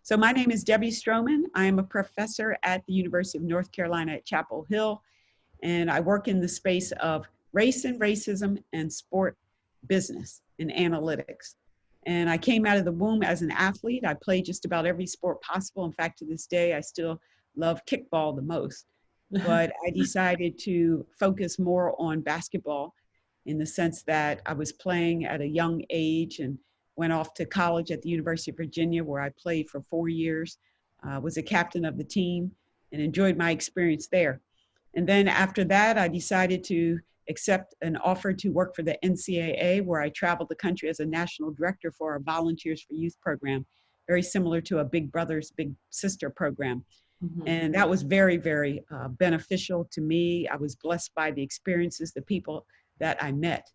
So my name is Debbie Stroman. I am a professor at the University of North Carolina at Chapel Hill, and I work in the space of race and racism and sport business and analytics. And I came out of the womb as an athlete. I played just about every sport possible. In fact, to this day, I still love kickball the most. But I decided to focus more on basketball in the sense that I was playing at a young age and went off to college at the University of Virginia, where I played for 4 years, was a captain of the team, and enjoyed my experience there. And then after that, I decided to accept an offer to work for the NCAA, where I traveled the country as a national director for our Volunteers for Youth program, very similar to a Big Brothers Big Sister program. Mm-hmm. And that was very, very beneficial to me. I was blessed by the experiences, the people that I met.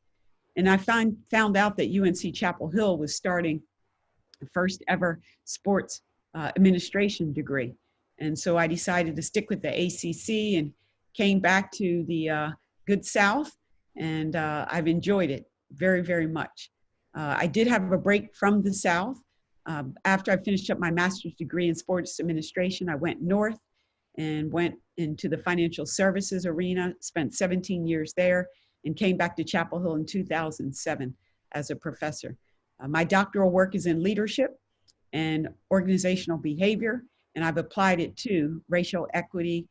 And I found out that UNC Chapel Hill was starting the first ever sports administration degree. And so I decided to stick with the ACC and came back to the good South, and I've enjoyed it very, very much. I did have a break from the South. After I finished up my master's degree in sports administration, I went north and went into the financial services arena, spent 17 years there, and came back to Chapel Hill in 2007 as a professor. My doctoral work is in leadership and organizational behavior, and I've applied it to racial equity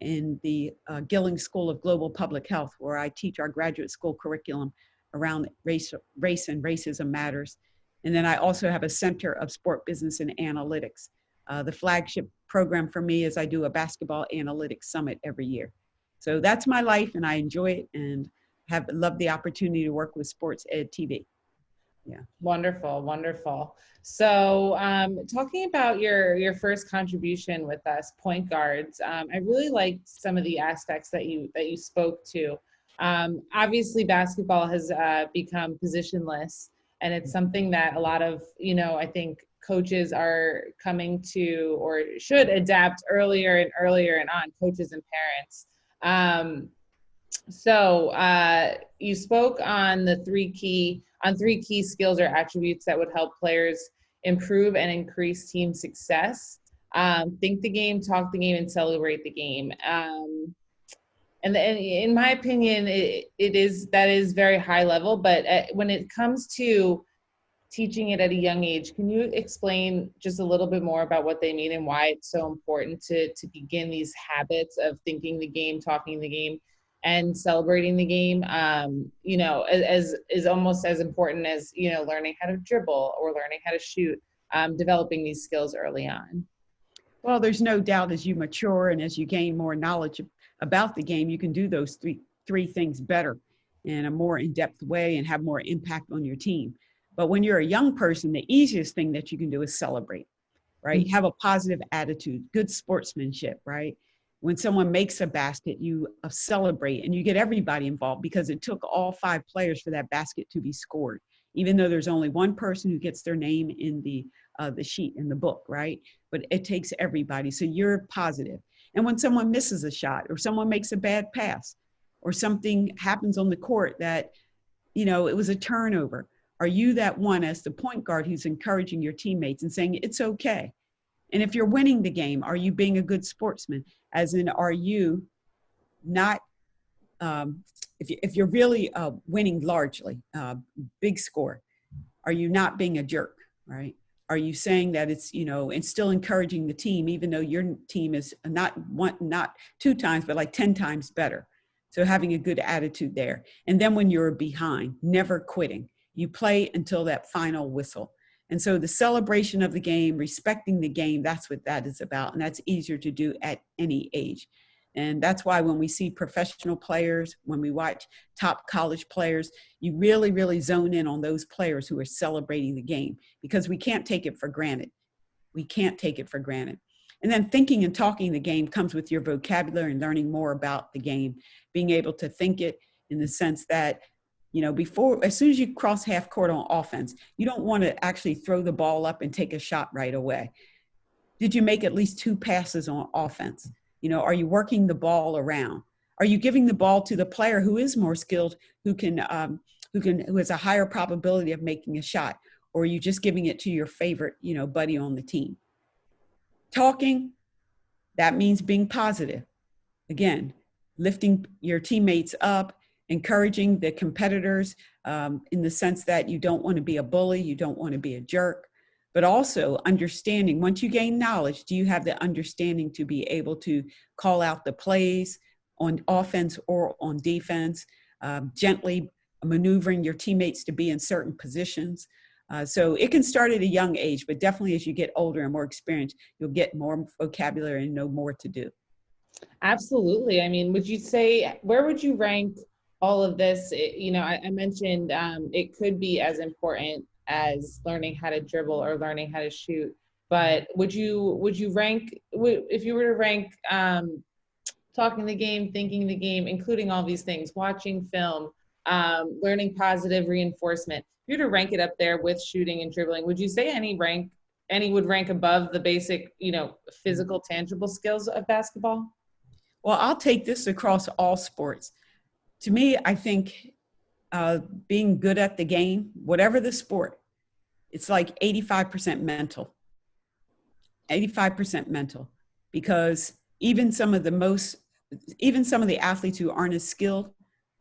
in the Gillings School of Global Public Health, where I teach our graduate school curriculum around race and racism matters. And then I also have a Center of Sport Business and Analytics. The flagship program for me is I do a basketball analytics summit every year. So that's my life, and I enjoy it, and have loved the opportunity to work with Sports Ed TV. Yeah. Wonderful, wonderful. So talking about your first contribution with us, point guards, I really liked some of the aspects that you spoke to. Obviously, basketball has become positionless, and it's something that a lot of, I think coaches are coming to or should adapt earlier and on, coaches and parents. So you spoke on three key skills or attributes that would help players improve and increase team success. Think the game, talk the game, and celebrate the game. And in my opinion, that is very high level. But when it comes to teaching it at a young age, can you explain just a little bit more about what they mean and why it's so important to begin these habits of thinking the game, talking the game, and celebrating the game, is almost as important as, learning how to dribble or learning how to shoot, developing these skills early on? Well, there's no doubt as you mature and as you gain more knowledge about the game, you can do those three things better in a more in-depth way and have more impact on your team. But when you're a young person, the easiest thing that you can do is celebrate, right? Mm-hmm. Have a positive attitude, good sportsmanship, right? When someone makes a basket, you celebrate and you get everybody involved, because it took all 5 players for that basket to be scored, even though there's only one person who gets their name in the sheet in the book, right? But it takes everybody. So you're positive. And when someone misses a shot or someone makes a bad pass or something happens on the court that, it was a turnover, are you that one as the point guard who's encouraging your teammates and saying it's okay? And if you're winning the game, are you being a good sportsman? As in, are you not, if you're really winning largely, big score, are you not being a jerk, right? Are you saying that it's, and still encouraging the team, even though your team is not 2 times, but like 10 times better? So having a good attitude there. And then when you're behind, never quitting. You play until that final whistle. And so the celebration of the game, respecting the game, that's what that is about. And that's easier to do at any age. And that's why when we see professional players, when we watch top college players, you really, really zone in on those players who are celebrating the game, because we can't take it for granted. We can't take it for granted. And then thinking and talking the game comes with your vocabulary and learning more about the game, being able to think it in the sense that, as soon as you cross half court on offense, you don't want to actually throw the ball up and take a shot right away. Did you make at least 2 passes on offense? Are you working the ball around? Are you giving the ball to the player who is more skilled, who has a higher probability of making a shot? Or are you just giving it to your favorite, buddy on the team? Talking, that means being positive. Again, lifting your teammates up, encouraging the competitors in the sense that you don't want to be a bully, you don't want to be a jerk, but also understanding, once you gain knowledge, do you have the understanding to be able to call out the plays on offense or on defense, gently maneuvering your teammates to be in certain positions. So it can start at a young age, but definitely as you get older and more experienced, you'll get more vocabulary and know more to do. Absolutely. I mean, would you say, where would you rank all of this? I mentioned it could be as important as learning how to dribble or learning how to shoot, but would you rank, if you were to rank talking the game, thinking the game, including all these things, watching film, learning positive reinforcement, if you were to rank it up there with shooting and dribbling, would you say any would rank above the basic, physical, tangible skills of basketball? Well, I'll take this across all sports. To me, I think being good at the game, whatever the sport, it's like 85% mental. 85% mental, because even some of the athletes who aren't as skilled,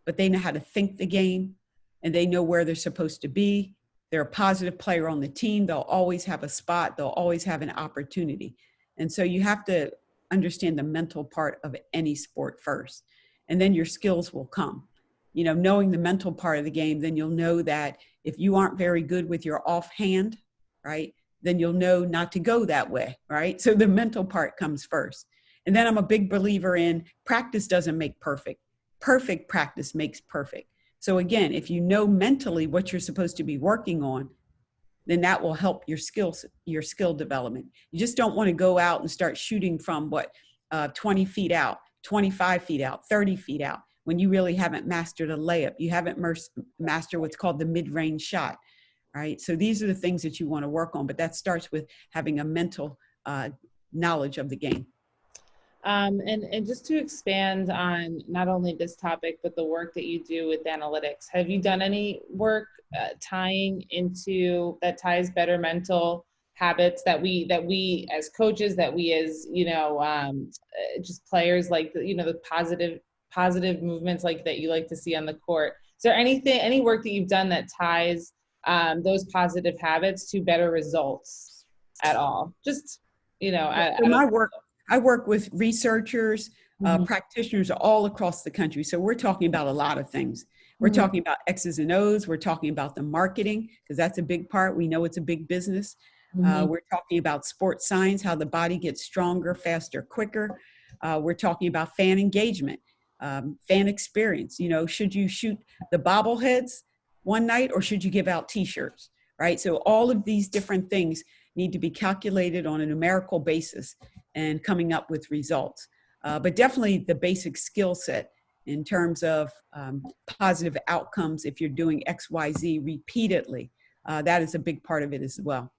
but they know how to think the game and they know where they're supposed to be. They're a positive player on the team. They'll always have a spot. They'll always have an opportunity. And so you have to understand the mental part of any sport first, and then your skills will come. Knowing the mental part of the game, then you'll know that if you aren't very good with your offhand, right, then you'll know not to go that way, right? So the mental part comes first. And then I'm a big believer in practice doesn't make perfect. Perfect practice makes perfect. So again, if you know mentally what you're supposed to be working on, then that will help your skill development. You just don't want to go out and start shooting from 20 feet out, 25 feet out, 30 feet out, when you really haven't mastered a layup. You haven't mastered what's called the mid-range shot, right? So these are the things that you want to work on, but that starts with having a mental knowledge of the game. And just to expand on not only this topic, but the work that you do with analytics, have you done any work that ties better mental habits that we as coaches, that we as, just players, like, the positive movements like that you like to see on the court? Is there any work that you've done that ties those positive habits to better results at all? Just, I work with researchers, practitioners all across the country. So we're talking about a lot of things. We're talking about X's and O's. We're talking about the marketing, because that's a big part. We know it's a big business. We're talking about sports science, how the body gets stronger, faster, quicker. We're talking about fan engagement, fan experience. Should you shoot the bobbleheads one night, or should you give out T-shirts, right? So all of these different things need to be calculated on a numerical basis and coming up with results. But definitely the basic skill set in terms of positive outcomes, if you're doing X, Y, Z repeatedly, that is a big part of it as well.